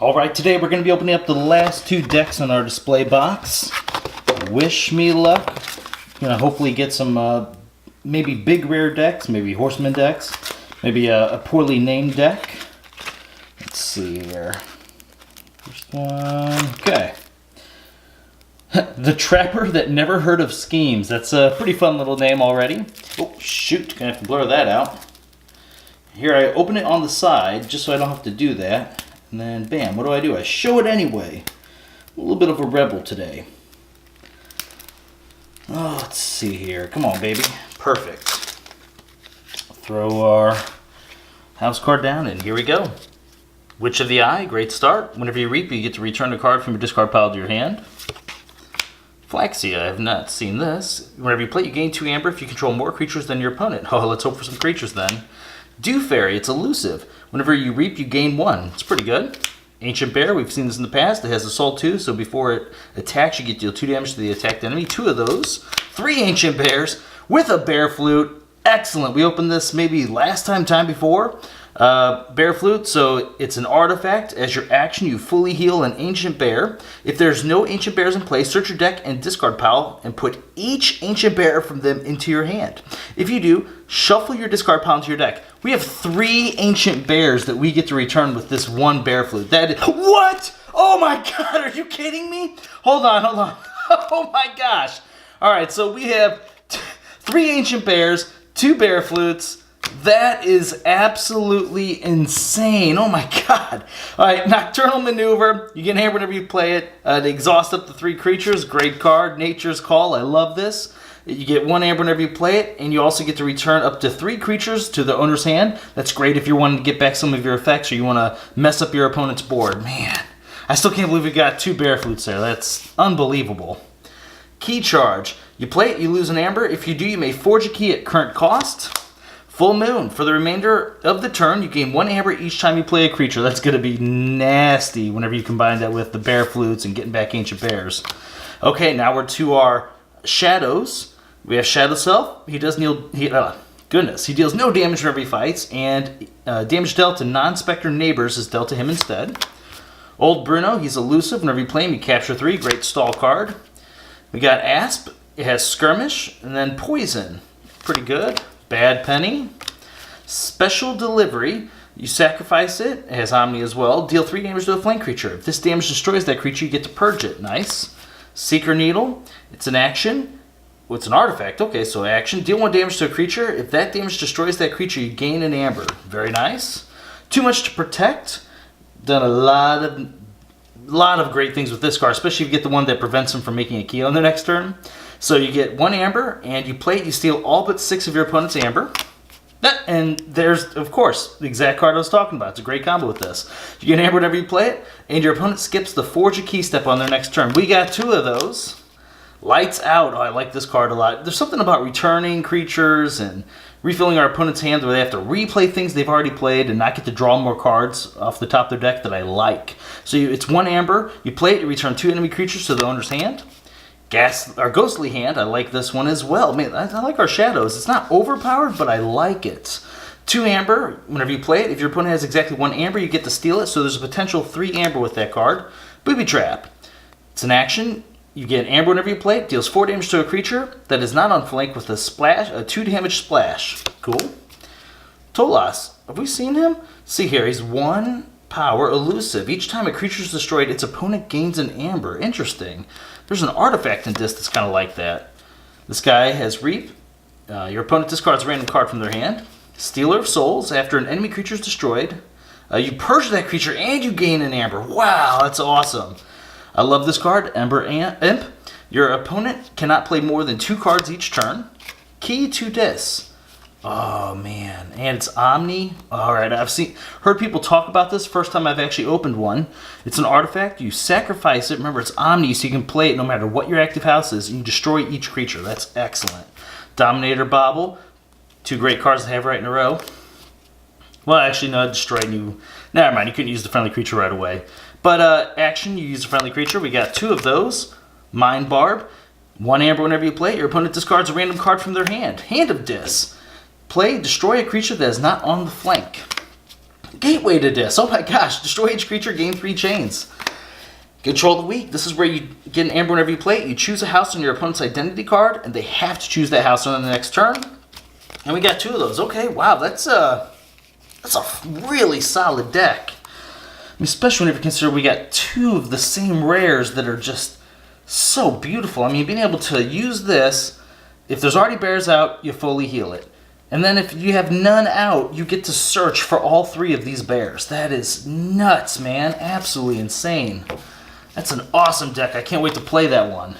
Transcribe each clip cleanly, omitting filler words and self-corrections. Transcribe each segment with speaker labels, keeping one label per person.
Speaker 1: Alright, today we're going to be opening up the last two decks on our display box. Wish me luck. Going to hopefully get some maybe big rare decks, maybe horseman decks, maybe a poorly named deck. Let's see here. First one. Okay. The Trapper That Never Heard of Schemes. That's a pretty fun little name already. Oh, shoot. Gonna have to blur that out. Here, I open it on the side just so I don't have to do that. And then, bam, what do? I show it anyway. A little bit of a rebel today. Oh, let's see here. Come on, baby. Perfect. Throw our house card down, and here we go. Witch of the Eye, great start. Whenever you reap, you get to return a card from your discard pile to your hand. Flaxia, I have not seen this. Whenever you play, you gain 2 amber if you control more creatures than your opponent. Oh, let's hope for some creatures then. Dew Fairy, it's elusive. Whenever you reap, you gain 1. It's pretty good. Ancient Bear, we've seen this in the past. It has Assault 2, so before it attacks, you get to deal 2 damage to the attacked enemy. 2 of those. 3 Ancient Bears with a Bear Flute. Excellent. We opened this maybe last time before. Bear Flute, so it's an artifact. As your action, you fully heal an Ancient Bear. If there's no Ancient Bears in play, search your deck and discard pile and put each Ancient Bear from them into your hand. If you do, shuffle your discard pile into your deck. We have 3 Ancient Bears that we get to return with this 1 Bear Flute. That is, what? Oh my god, are you kidding me? Hold on. Oh my gosh. Alright, so we have 3 Ancient Bears, 2 Bear Flutes. That is absolutely insane. Oh my god. Alright, Nocturnal Maneuver. You get hammered whenever you play it. To exhaust up to 3 creatures. Great card. Nature's Call. I love this. You get 1 amber whenever you play it, and you also get to return up to 3 creatures to the owner's hand. That's great if you're wanting to get back some of your effects or you want to mess up your opponent's board. Man, I still can't believe we got 2 Bear Flutes there. That's unbelievable. Key Charge. You play it, you lose an amber. If you do, you may forge a key at current cost. Full Moon. For the remainder of the turn, you gain 1 amber each time you play a creature. That's going to be nasty whenever you combine that with the Bear Flutes and getting back Ancient Bears. Okay, now we're to our Shadows. We have Shadow Self. He does deal... He deals no damage whenever he fights, and damage dealt to non-spectre neighbors is dealt to him instead. Old Bruno. He's elusive. Whenever you play him, you capture 3. Great stall card. We got Asp. It has Skirmish, and then Poison. Pretty good. Bad Penny. Special Delivery. You sacrifice it. It has Omni as well. Deal 3 damage to a flank creature. If this damage destroys that creature, you get to purge it. Nice. Seeker Needle. It's an action. Well, it's an artifact. Okay, so action. Deal 1 damage to a creature. If that damage destroys that creature, you gain an amber. Very nice. Too Much to Protect. Done a lot of great things with this card, especially if you get the one that prevents them from making a key on their next turn. So you get 1 amber, and you play it, you steal all but 6 of your opponent's amber. And there's, of course, the exact card I was talking about. It's a great combo with this. You get an amber whenever you play it, and your opponent skips the Forge a Key step on their next turn. We got 2 of those. Lights Out. Oh, I like this card a lot. There's something about returning creatures and refilling our opponent's hand where they have to replay things they've already played and not get to draw more cards off the top of their deck that I like. So it's 1 amber. You play it, you return 2 enemy creatures to the owner's hand. Ghostly Hand. I like this one as well. Man, I like our Shadows. It's not overpowered, but I like it. 2 amber. Whenever you play it, if your opponent has exactly 1 amber, you get to steal it. So there's a potential 3 amber with that card. Booby Trap. It's an action. You get amber whenever you play it. Deals 4 damage to a creature that is not on flank with a 2 damage splash. Cool. Tolas. Have we seen him? See here. He's 1 power elusive. Each time a creature is destroyed, its opponent gains an amber. Interesting. There's an artifact in this that's kind of like that. This guy has Reap. Your opponent discards a random card from their hand. Stealer of Souls. After an enemy creature is destroyed, you purge that creature and you gain an amber. Wow, that's awesome. I love this card, Ember Imp. Your opponent cannot play more than 2 cards each turn. Key to Dis. Oh man, and it's Omni. All right, I've heard people talk about this. First time I've actually opened one. It's an artifact. You sacrifice it. Remember, it's Omni, so you can play it no matter what your active house is, and you destroy each creature. That's excellent. Dominator Bauble. 2 great cards to have right in a row. Well, actually, no, destroy new. Never mind, you couldn't use the friendly creature right away. But action, you use a friendly creature. We got 2 of those. Mind Barb. 1 amber whenever you play it. Your opponent discards a random card from their hand. Hand of Dis. Play, destroy a creature that is not on the flank. Gateway to Dis. Oh my gosh. Destroy each creature, gain 3 chains. Control the weak. This is where you get an amber whenever you play it. You choose a house on your opponent's identity card, and they have to choose that house on the next turn. And we got 2 of those. Okay, wow, that's a really solid deck. I mean, especially whenever you consider we got 2 of the same rares that are just so beautiful. I mean, being able to use this, if there's already bears out, you fully heal it. And then if you have none out, you get to search for all 3 of these bears. That is nuts, man. Absolutely insane. That's an awesome deck. I can't wait to play that one.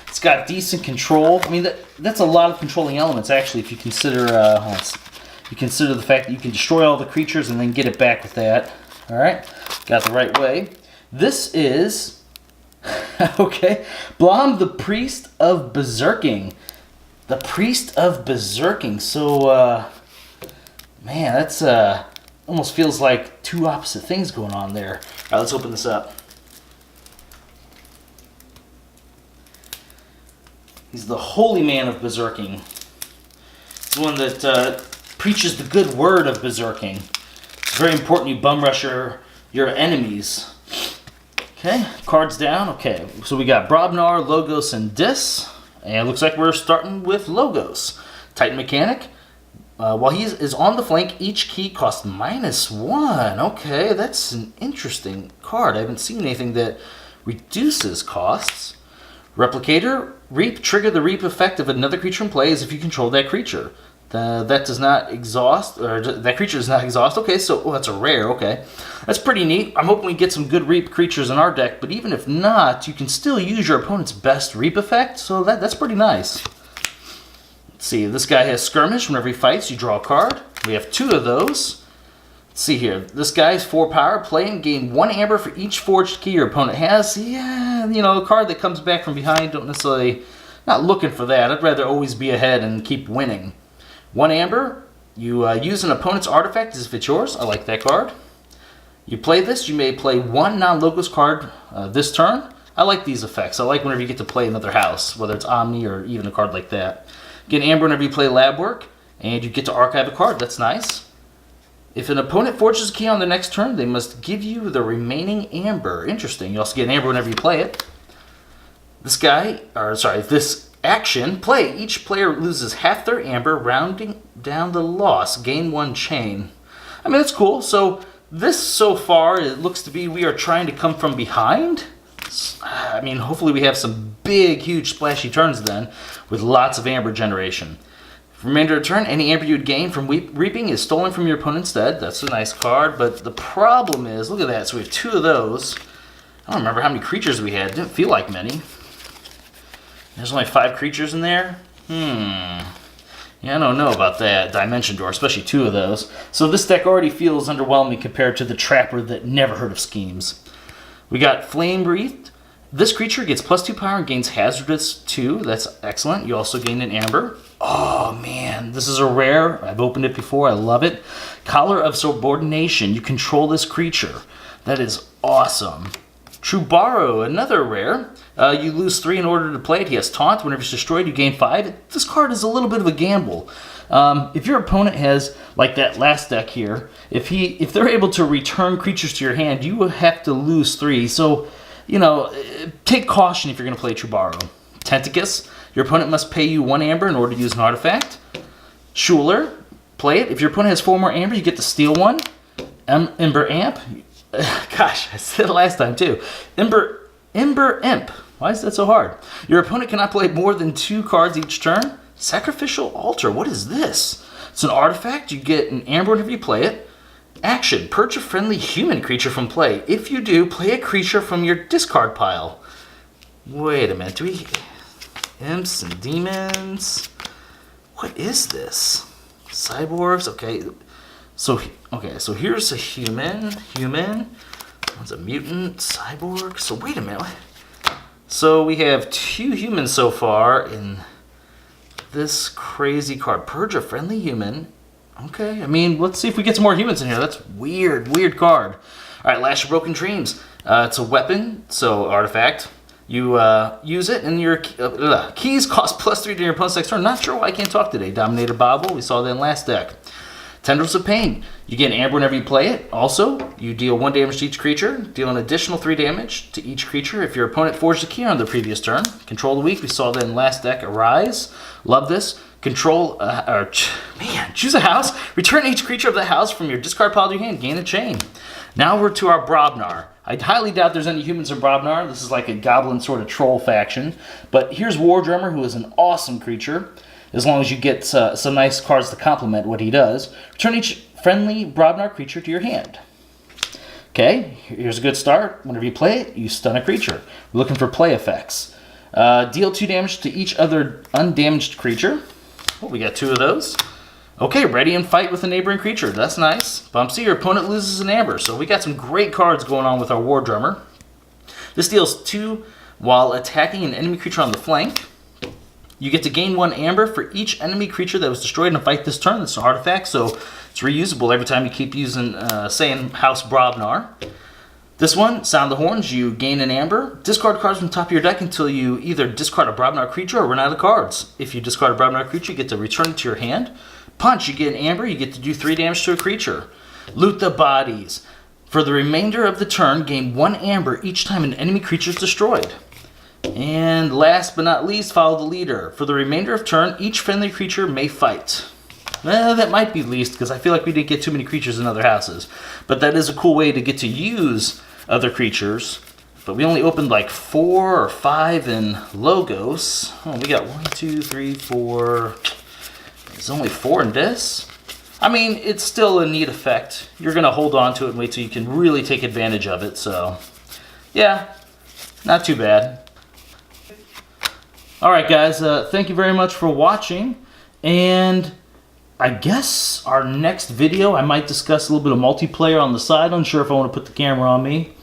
Speaker 1: It's got decent control. I mean, that's a lot of controlling elements, actually, if you consider the fact that you can destroy all the creatures and then get it back with that. All right, got the right way. This is, okay, Blom, the Priest of Berserking. The Priest of Berserking. So, man, that's almost feels like 2 opposite things going on there. All right, let's open this up. He's the holy man of berserking. He's one that preaches the good word of berserking. It's very important you bum rush your enemies. Okay, cards down. Okay, so we got Brobnar, Logos, and Dis. And it looks like we're starting with Logos. Titan Mechanic. While he is on the flank, each key costs -1. Okay, that's an interesting card. I haven't seen anything that reduces costs. Replicator, Reap, trigger the Reap effect of another creature in play as if you control that creature. That does not exhaust, or that creature does not exhaust. Okay, so that's a rare, okay. That's pretty neat. I'm hoping we get some good Reap creatures in our deck, but even if not, you can still use your opponent's best Reap effect, so that's pretty nice. Let's see, this guy has Skirmish. Whenever he fights, you draw a card. We have 2 of those. Let's see here. This guy's 4 power. Play and gain 1 amber for each forged key your opponent has. Yeah, you know, a card that comes back from behind. Don't necessarily, not looking for that. I'd rather always be ahead and keep winning. 1 amber. You use an opponent's artifact as if it's yours. I like that card. You play this. You may play 1 non-logos card this turn. I like these effects. I like whenever you get to play another house, whether it's Omni or even a card like that. Get an amber whenever you play lab work, and you get to archive a card. That's nice. If an opponent forges a key on the next turn, they must give you the remaining amber. Interesting. You also get an amber whenever you play it. This action, play. Each player loses half their amber, rounding down the loss. Gain 1 chain. I mean, that's cool. So this, so far, it looks to be we are trying to come from behind. I mean, hopefully we have some big, huge, splashy turns then with lots of amber generation. Remainder of turn, any amber you'd gain from reaping is stolen from your opponent's stead. That's a nice card, but the problem is, look at that. So we have 2 of those. I don't remember how many creatures we had. It didn't feel like many. There's only 5 creatures in there. Yeah, I don't know about that. Dimension Door, especially 2 of those. So this deck already feels underwhelming compared to the Trapper that never heard of schemes. We got Flame Breathed. This creature gets +2 power and gains Hazardous 2. That's excellent. You also gain an amber. Oh man, this is a rare. I've opened it before. I love it. Collar of Subordination. You control this creature. That is awesome. Trubaro, another rare. You lose 3 in order to play it. He has Taunt. Whenever he's destroyed, you gain 5. This card is a little bit of a gamble. If your opponent has, like that last deck here, if they're able to return creatures to your hand, you will have to lose 3. So, you know, take caution if you're going to play Trubaro. Tentacus. Your opponent must pay you 1 amber in order to use an artifact. Schuler, play it. If your opponent has 4 more amber, you get to steal 1. Ember Amp. Gosh, I said it last time too. Ember Imp. Why is that so hard? Your opponent cannot play more than 2 cards each turn. Sacrificial Altar. What is this? It's an artifact. You get an amber whenever you play it. Action. Purge a friendly human creature from play. If you do, play a creature from your discard pile. Wait a minute. Do we... Imps and demons. What is this? Cyborgs. Okay. So here's a human. One's a mutant. Cyborg. So wait a minute. So we have 2 humans so far in this crazy card. Purge a friendly human. Okay. I mean, let's see if we get some more humans in here. That's weird card. All right. Lash of Broken Dreams. It's a weapon. So artifact. You use it, and your keys cost +3 to your opponent's next turn. Not sure why I can't talk today. Dominator Bobble, we saw that in last deck. Tendrils of Pain. You get an amber whenever you play it. Also, you deal 1 damage to each creature. Deal an additional 3 damage to each creature if your opponent forged a key on the previous turn. Control of the Weak. We saw that in last deck, Arise. Love this. Control, choose a house. Return each creature of the house from your discard pile to your hand. Gain a chain. Now we're to our Brobnar. I highly doubt there's any humans in Brobnar. This is like a goblin sort of troll faction. But here's War Drummer, who is an awesome creature. As long as you get some nice cards to complement what he does. Return each friendly Brobnar creature to your hand. Okay, here's a good start. Whenever you play it, you stun a creature. We're looking for play effects. Deal 2 damage to each other undamaged creature. Oh, we got 2 of those. Okay, ready and fight with a neighboring creature. That's nice. Bumpsy, your opponent loses an amber. So we got some great cards going on with our War Drummer. This deals 2 while attacking an enemy creature on the flank. You get to gain 1 amber for each enemy creature that was destroyed in a fight this turn. It's an artifact, so it's reusable every time you keep using, saying House Brobnar. This one, Sound the Horns, you gain an amber. Discard cards from the top of your deck until you either discard a Brobnar creature or run out of cards. If you discard a Brobnar creature, you get to return it to your hand. Punch, you get an amber, you get to do 3 damage to a creature. Loot the Bodies. For the remainder of the turn, gain 1 amber each time an enemy creature is destroyed. And last but not least, Follow the Leader. For the remainder of turn, each friendly creature may fight. Well, that might be least, because I feel like we didn't get too many creatures in other houses. But that is a cool way to get to use other creatures. But we only opened like 4 or 5 in Logos. Oh, we got 1, 2, 3, 4. There's only 4 in this. I mean, it's still a neat effect. You're going to hold on to it and wait till you can really take advantage of it. So, yeah, not too bad. Alright guys, thank you very much for watching, and I guess our next video I might discuss a little bit of multiplayer on the side. Unsure if I want to put the camera on me.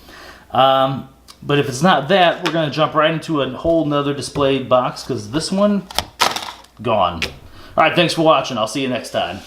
Speaker 1: But if it's not that, we're going to jump right into a whole nother displayed box, because this one, gone. Alright, thanks for watching. I'll see you next time.